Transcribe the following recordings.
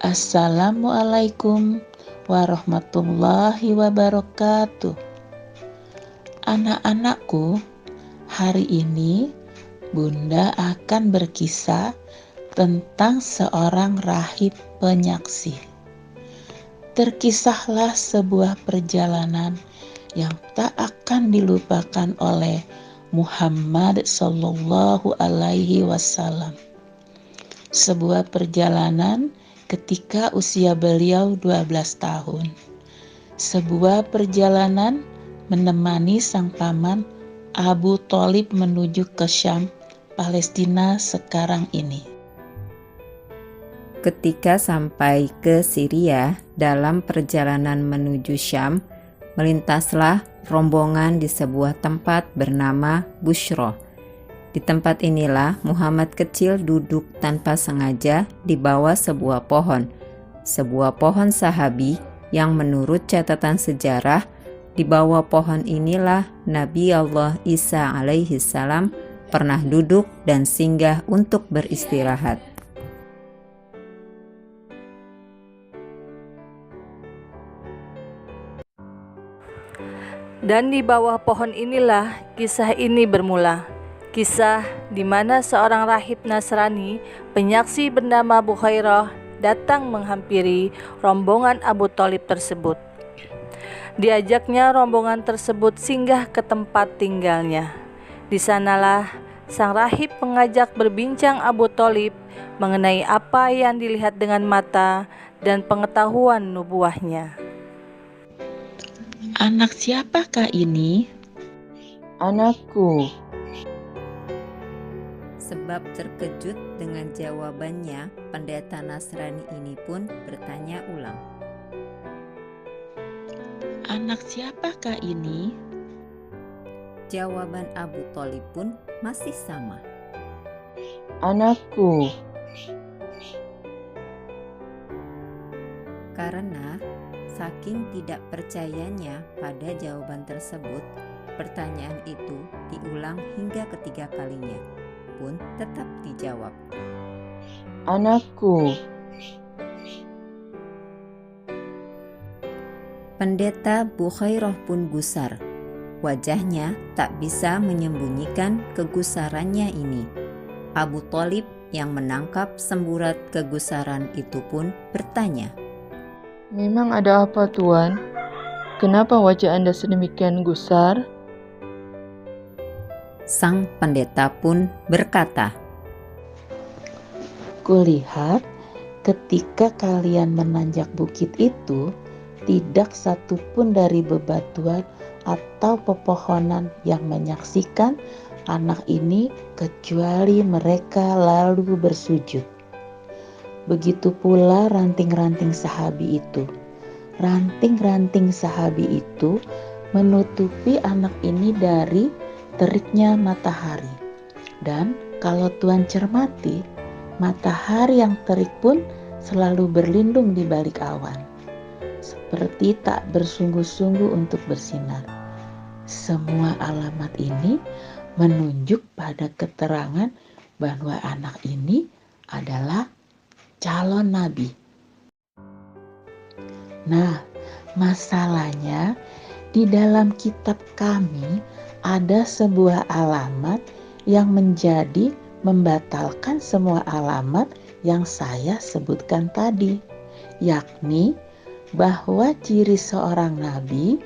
Assalamualaikum warahmatullahi wabarakatuh. Anak-anakku, hari ini Bunda akan berkisah tentang seorang rahib penyaksi. Terkisahlah sebuah perjalanan yang tak akan dilupakan oleh Muhammad Sallallahu Alaihi Wasallam. Sebuah perjalanan ketika usia beliau 12 tahun. Sebuah perjalanan menemani sang paman Abu Thalib menuju ke Syam, Palestina sekarang ini. Ketika sampai ke Syria, dalam perjalanan menuju Syam, melintaslah rombongan di sebuah tempat bernama Bushra. Di tempat inilah Muhammad kecil duduk tanpa sengaja di bawah sebuah pohon sahabi yang menurut catatan sejarah, di bawah pohon inilah Nabi Allah Isa alaihi salam pernah duduk dan singgah untuk beristirahat. Dan di bawah pohon inilah kisah ini bermula. Kisah di mana seorang rahib Nasrani, penyaksi bernama Bukhairah, datang menghampiri rombongan Abu Thalib tersebut. Diajaknya rombongan tersebut singgah ke tempat tinggalnya. Di sanalah sang rahib mengajak berbincang Abu Thalib mengenai apa yang dilihat dengan mata dan pengetahuan nubuahnya. Anak siapakah ini? Anakku. Sebab terkejut dengan jawabannya, pendeta Nasrani ini pun bertanya ulang. Anak siapakah ini? Jawaban Abu Thalib pun masih sama. Anakku. Karena saking tidak percayanya pada jawaban tersebut, pertanyaan itu diulang hingga ketiga kalinya, pun tetap dijawab. Anakku. Pendeta Bukhairah pun gusar. Wajahnya tak bisa menyembunyikan kegusarannya ini. Abu Thalib yang menangkap semburat kegusaran itu pun bertanya, Memang ada apa, Tuan? Kenapa wajah Anda sedemikian gusar? Sang pendeta pun berkata, Kulihat ketika kalian menanjak bukit itu, tidak satupun dari bebatuan atau pepohonan yang menyaksikan anak ini kecuali mereka lalu bersujud. Begitu pula ranting-ranting sahabi itu. Ranting-ranting sahabi itu menutupi anak ini dari teriknya matahari. Dan kalau Tuhan cermati, matahari yang terik pun selalu berlindung di balik awan, seperti tak bersungguh-sungguh untuk bersinar. Semua alamat ini menunjuk pada keterangan bahwa anak ini adalah calon nabi. Nah, masalahnya di dalam kitab kami ada sebuah alamat yang menjadi membatalkan semua alamat yang saya sebutkan tadi, yakni bahwa ciri seorang nabi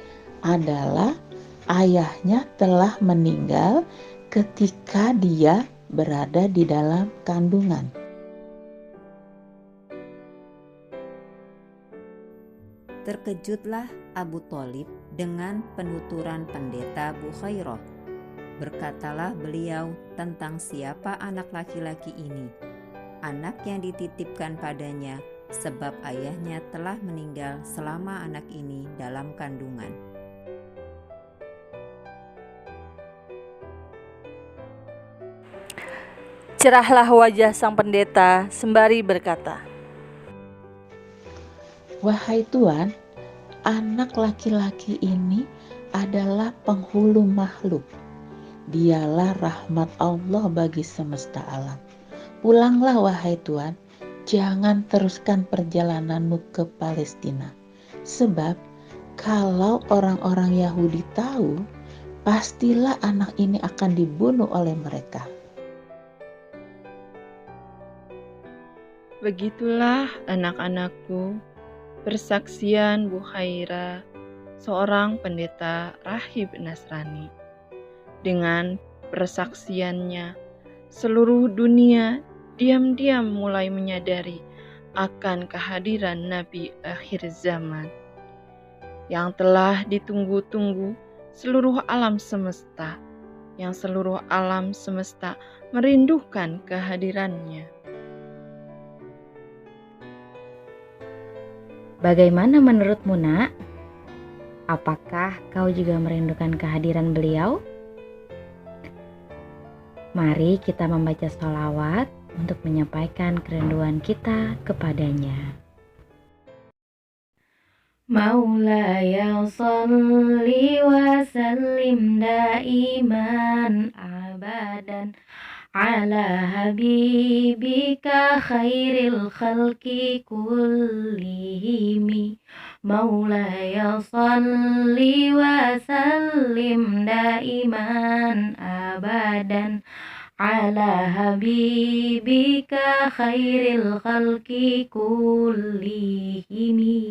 adalah ayahnya telah meninggal ketika dia berada di dalam kandungan. Terkejutlah Abu Thalib dengan penuturan pendeta Bukhairah. Berkatalah beliau tentang siapa anak laki-laki ini, anak yang dititipkan padanya, sebab ayahnya telah meninggal selama anak ini dalam kandungan. Cerahlah wajah sang pendeta sembari berkata, Wahai Tuan, anak laki-laki ini adalah penghulu makhluk. Dialah rahmat Allah bagi semesta alam. Pulanglah wahai Tuan, jangan teruskan perjalananmu ke Palestina. Sebab kalau orang-orang Yahudi tahu, pastilah anak ini akan dibunuh oleh mereka. Begitulah anak-anakku, persaksian Bukhaira, seorang pendeta rahib Nasrani. Dengan persaksiannya, seluruh dunia diam-diam mulai menyadari akan kehadiran Nabi akhir zaman yang telah ditunggu-tunggu seluruh alam semesta, yang seluruh alam semesta merindukan kehadirannya. Bagaimana menurutmu, Nak? Apakah kau juga merindukan kehadiran beliau? Mari kita membaca sholawat untuk menyampaikan kerinduan kita kepadanya. Maulaya sholli wa sallim daiman abadan ala habibika khairil khalqi kullihimi. Maulaya sholli wa sallim daiman abadan ala habibika khairil khalqi kullihimi.